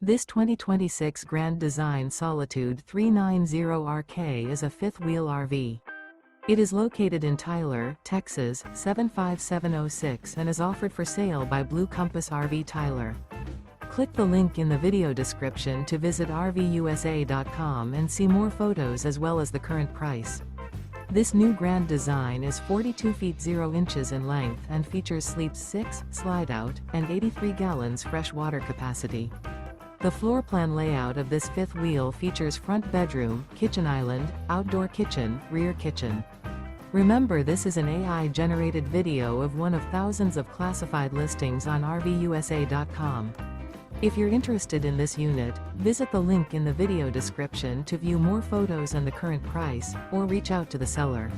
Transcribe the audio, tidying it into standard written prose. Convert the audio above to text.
This 2026 Grand Design Solitude 390RK is a fifth-wheel RV. It is located in Tyler, Texas, 75706 and is offered for sale by Blue Compass RV Tyler. Click the link in the video description to visit RVUSA.com and see more photos as well as the current price. This new Grand Design is 42 feet 0 inches in length and features sleeps 6, Slideout, and 83 gallons fresh water capacity. The floor plan layout of this fifth wheel features front bedroom, kitchen island, outdoor kitchen, rear kitchen. Remember, this is an AI-generated video of one of thousands of classified listings on RVUSA.com. If you're interested in this unit, visit the link in the video description to view more photos and the current price, or reach out to the seller.